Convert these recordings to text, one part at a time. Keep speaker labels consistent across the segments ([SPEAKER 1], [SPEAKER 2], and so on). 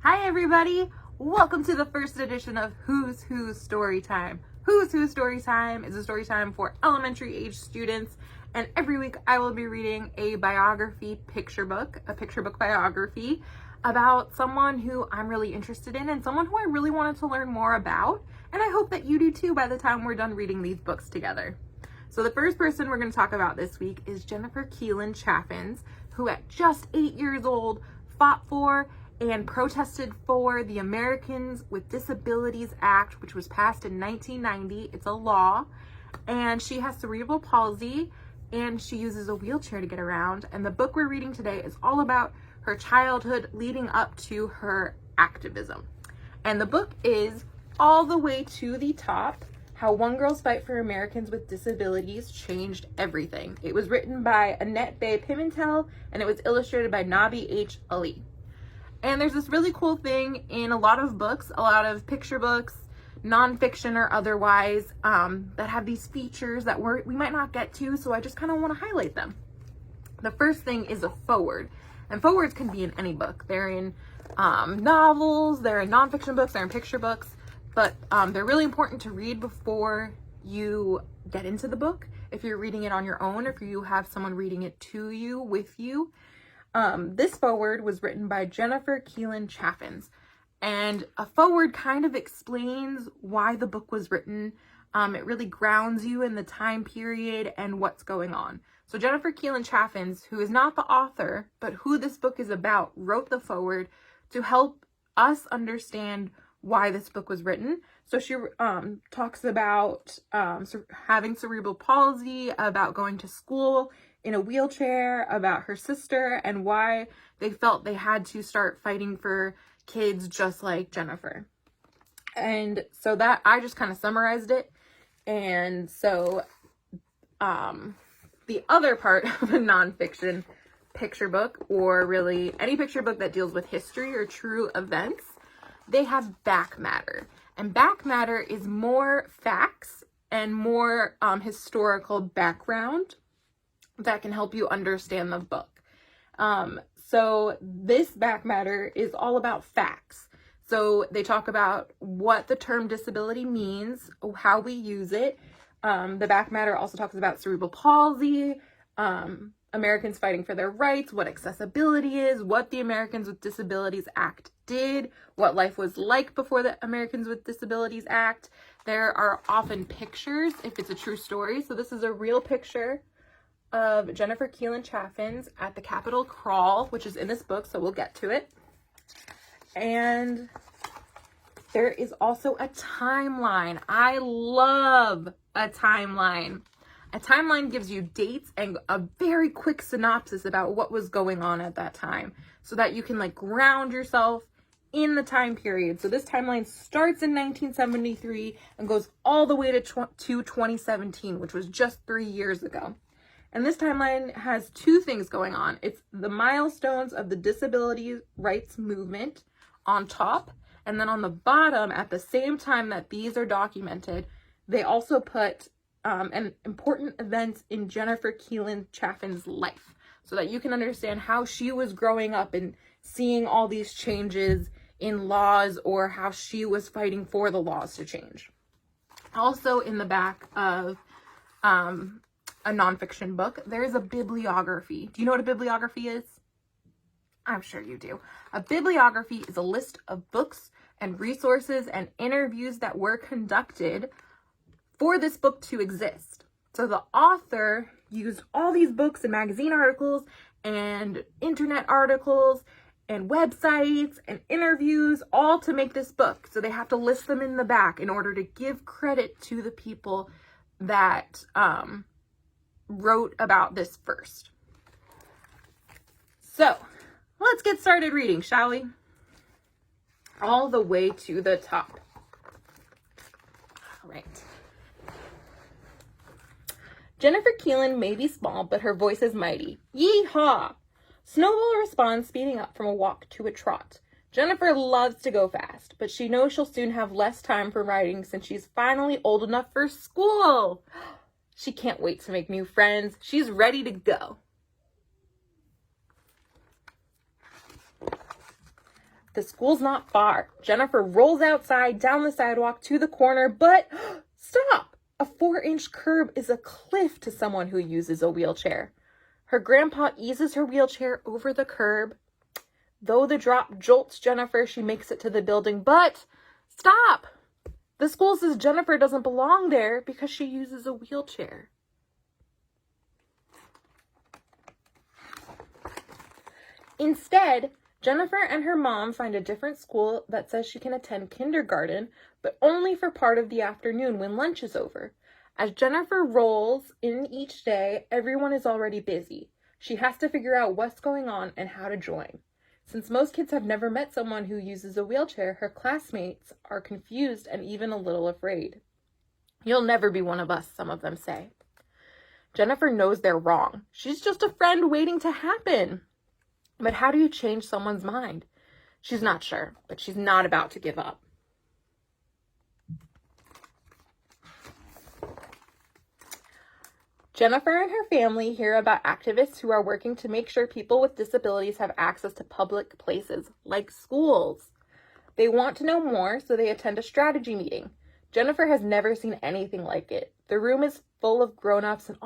[SPEAKER 1] Hi everybody! Welcome to the first edition of Who's Who's Storytime. Who's Who's Storytime is a story time for elementary age students, and every week I will be reading a biography picture book biography about someone who I'm really interested in and someone who I really wanted to learn more about, and I hope that you do too by the time we're done reading these books together. So the first person we're going to talk about this week is Jennifer Keelan-Chaffins, who at just 8 years old fought for and protested for the Americans with Disabilities Act, which was passed in 1990. It's a law, and she has cerebral palsy, and she uses a wheelchair to get around. And the book we're reading today is all about her childhood leading up to her activism. And the book is All the Way to the Top: How One Girl's Fight for Americans with Disabilities Changed Everything. It was written by Annette Bay Pimentel, and it was illustrated by Nabi H. Ali. And there's this really cool thing in a lot of books, a lot of picture books, nonfiction or otherwise, that have these features that we might not get to, so I just kind of want to highlight them. The first thing is a foreword. And forewords can be in any book. They're in novels, they're in nonfiction books, they're in picture books, but they're really important to read before you get into the book. If you're reading it on your own, if you have someone reading it to you, with you. This foreword was written by Jennifer Keelan-Chaffins, and a foreword kind of explains why the book was written. It really grounds you in the time period and what's going on. So Jennifer Keelan-Chaffins, who is not the author, but who this book is about, wrote the foreword to help us understand why this book was written. So she talks about having cerebral palsy, about going to school in a wheelchair, about her sister, and why they felt they had to start fighting for kids just like Jennifer. And so that, I just kind of summarized it. And so the other part of a nonfiction picture book, or really any picture book that deals with history or true events, they have back matter. And back matter is more facts and more historical background that can help you understand the book. So this back matter is all about facts. So they talk about what the term disability means, how we use it. The back matter also talks about cerebral palsy, Americans fighting for their rights, what accessibility is, what the Americans with Disabilities Act did, what life was like before the Americans with Disabilities Act. There are often pictures if it's a true story. So this is a real picture of Jennifer Keelan-Chaffins at the Capitol Crawl, which is in this book, so we'll get to it. And there is also a timeline. I love a timeline. A timeline gives you dates and a very quick synopsis about what was going on at that time, so that you can ground yourself in the time period. So this timeline starts in 1973 and goes all the way to 2017, which was just 3 years ago. And this timeline has two things going on. It's the milestones of the disability rights movement on top, and then on the bottom, at the same time that these are documented, they also put an important event in Jennifer Keelan-Chaffins' life, so that you can understand how she was growing up and seeing all these changes in laws, or how she was fighting for the laws to change. Also in the back of a nonfiction book, there is a bibliography. Do you know what a bibliography is? I'm sure you do. A bibliography is a list of books and resources and interviews that were conducted for this book to exist. So the author used all these books and magazine articles and internet articles and websites and interviews all to make this book. So they have to list them in the back in order to give credit to the people that wrote about this first. So let's get started reading, shall we? All the Way to the Top. All right. Jennifer Keelan may be small, but her voice is mighty. Yee-haw! Snowball responds, speeding up from a walk to a trot. Jennifer loves to go fast, but she knows she'll soon have less time for riding since she's finally old enough for school. She can't wait to make new friends. She's ready to go. The school's not far. Jennifer rolls outside, down the sidewalk, to the corner, but stop! A 4-inch curb is a cliff to someone who uses a wheelchair. Her grandpa eases her wheelchair over the curb. Though the drop jolts Jennifer, she makes it to the building, but stop! The school says Jennifer doesn't belong there because she uses a wheelchair. Instead, Jennifer and her mom find a different school that says she can attend kindergarten, but only for part of the afternoon when lunch is over. As Jennifer rolls in each day, everyone is already busy. She has to figure out what's going on and how to join. Since most kids have never met someone who uses a wheelchair, her classmates are confused and even a little afraid. "You'll never be one of us," some of them say. Jennifer knows they're wrong. She's just a friend waiting to happen. But how do you change someone's mind? She's not sure, but she's not about to give up. Jennifer and her family hear about activists who are working to make sure people with disabilities have access to public places, like schools. They want to know more, so they attend a strategy meeting. Jennifer has never seen anything like it. The room is full of grown-ups and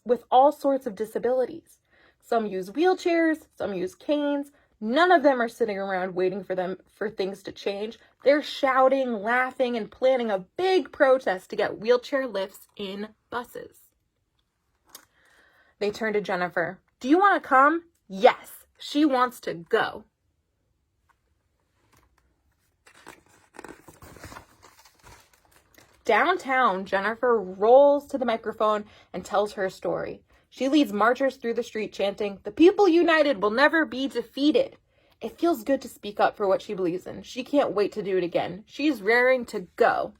[SPEAKER 1] with all sorts of disabilities. Some use wheelchairs, some use canes. None of them are sitting around waiting for things to change. They're shouting, laughing, and planning a big protest to get wheelchair lifts in buses. They turn to Jennifer. "Do you want to come?" Yes, she wants to go. Downtown, Jennifer rolls to the microphone and tells her story. She leads marchers through the street chanting, "The people united will never be defeated." It feels good to speak up for what she believes in. She can't wait to do it again. She's raring to go.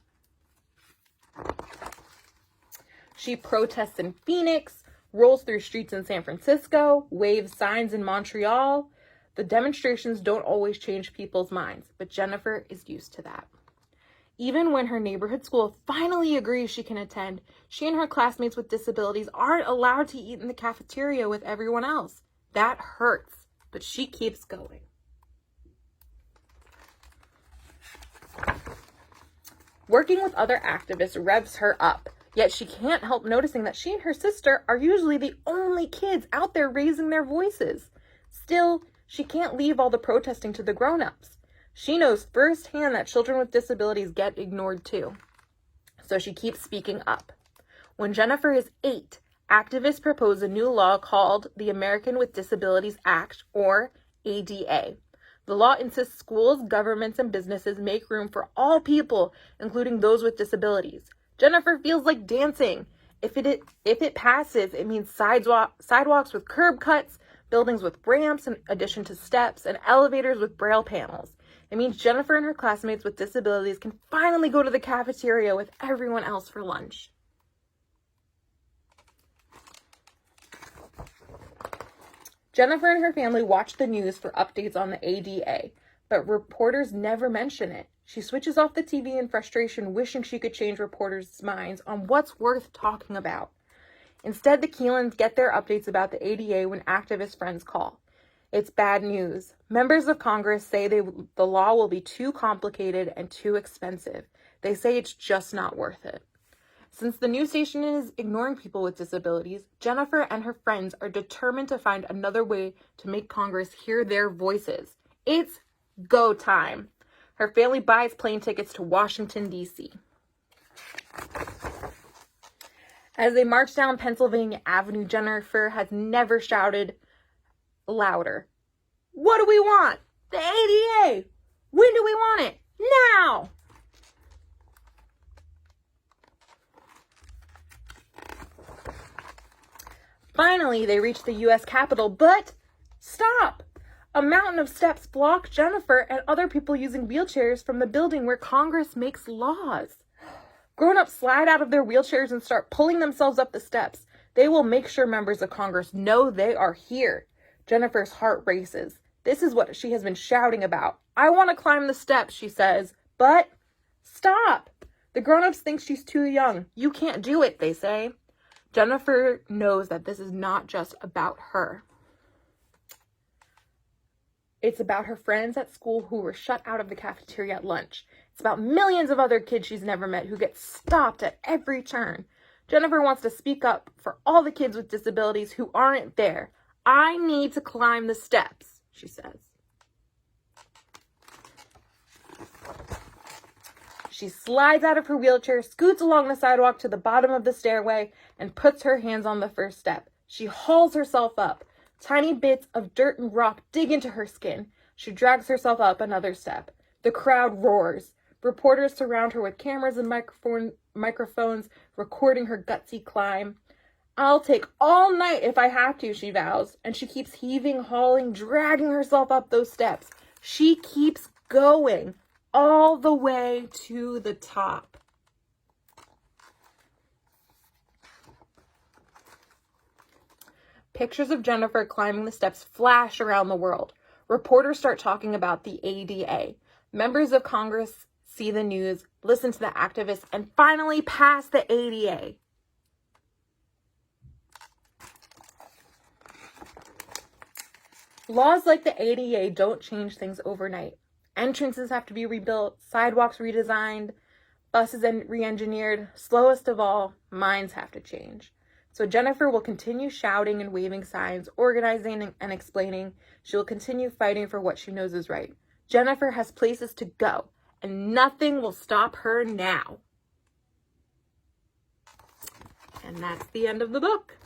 [SPEAKER 1] She protests in Phoenix, rolls through streets in San Francisco, waves signs in Montreal. The demonstrations don't always change people's minds, but Jennifer is used to that. Even when her neighborhood school finally agrees she can attend, she and her classmates with disabilities aren't allowed to eat in the cafeteria with everyone else. That hurts, but she keeps going. Working with other activists revs her up, yet she can't help noticing that she and her sister are usually the only kids out there raising their voices. Still, she can't leave all the protesting to the grown-ups. She knows firsthand that children with disabilities get ignored too. So she keeps speaking up. When Jennifer is 8, activists propose a new law called the American with Disabilities Act, or ADA. The law insists schools, governments, and businesses make room for all people, including those with disabilities. Jennifer feels like dancing. If it passes, it means sidewalks with curb cuts, buildings with ramps in addition to steps, and elevators with braille panels. It means Jennifer and her classmates with disabilities can finally go to the cafeteria with everyone else for lunch. Jennifer and her family watch the news for updates on the ADA, but reporters never mention it. She switches off the TV in frustration, wishing she could change reporters' minds on what's worth talking about. Instead, the Keelans get their updates about the ADA when activist friends call. It's bad news. Members of Congress say the law will be too complicated and too expensive. They say it's just not worth it. Since the news station is ignoring people with disabilities, Jennifer and her friends are determined to find another way to make Congress hear their voices. It's go time. Her family buys plane tickets to Washington, D.C. As they march down Pennsylvania Avenue, Jennifer has never shouted louder. "What do we want? The ADA! When do we want it? Now!" Finally, they reach the U.S. Capitol, but stop! A mountain of steps block Jennifer and other people using wheelchairs from the building where Congress makes laws. Grown-ups slide out of their wheelchairs and start pulling themselves up the steps. They will make sure members of Congress know they are here. Jennifer's heart races. This is what she has been shouting about. "I want to climb the steps," she says, but stop! The grown-ups think she's too young. "You can't do it," they say. Jennifer knows that this is not just about her. It's about her friends at school who were shut out of the cafeteria at lunch. It's about millions of other kids she's never met who get stopped at every turn. Jennifer wants to speak up for all the kids with disabilities who aren't there. I need to climb the steps, she says. She slides out of her wheelchair, scoots along the sidewalk to the bottom of the stairway, and puts her hands on the first step. She hauls herself up. Tiny bits of dirt and rock dig into her skin. She drags herself up another step. The crowd roars. Reporters surround her with cameras and microphones, recording her gutsy climb. I'll take all night if I have to, she vows. And she keeps heaving, hauling, dragging herself up those steps. She keeps going all the way to the top. Pictures of Jennifer climbing the steps flash around the world. Reporters start talking about the ADA. Members of Congress see the news, listen to the activists, and finally pass the ADA. Laws like the ADA don't change things overnight. Entrances have to be rebuilt, sidewalks redesigned, buses re-engineered. Slowest of all, minds have to change. So Jennifer will continue shouting and waving signs, organizing and explaining. She will continue fighting for what she knows is right. Jennifer has places to go, and nothing will stop her now. And that's the end of the book.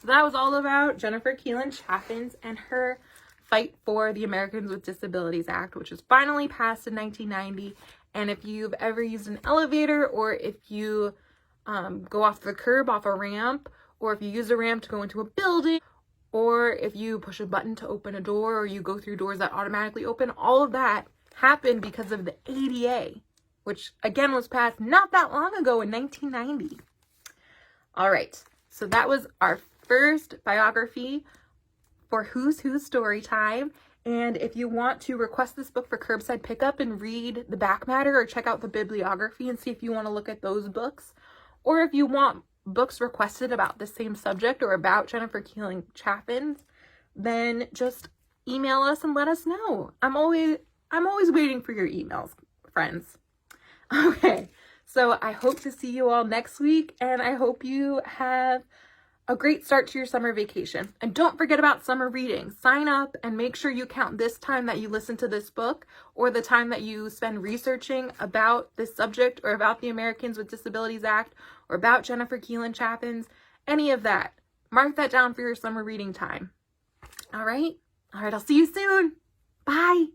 [SPEAKER 1] So that was all about Jennifer Keelan-Chaffins and her fight for the Americans with Disabilities Act, which was finally passed in 1990. And if you've ever used an elevator, or if you go off the curb, off a ramp, or if you use a ramp to go into a building, or if you push a button to open a door, or you go through doors that automatically open, all of that happened because of the ADA, which again was passed not that long ago in 1990. All right, so that was our first biography for Who's Who Storytime. And if you want to request this book for curbside pickup and read the back matter, or check out the bibliography and see if you want to look at those books, or if you want books requested about the same subject or about Jennifer Keelan-Chaffins, then just email us and let us know. I'm always waiting for your emails, friends. Okay, so I hope to see you all next week, and I hope you have a great start to your summer vacation. And don't forget about summer reading. Sign up and make sure you count this time that you listen to this book, or the time that you spend researching about this subject, or about the Americans with Disabilities Act, or about Jennifer Keelan-Chaffins, any of that. Mark that down for your summer reading time. All right, I'll see you soon. Bye.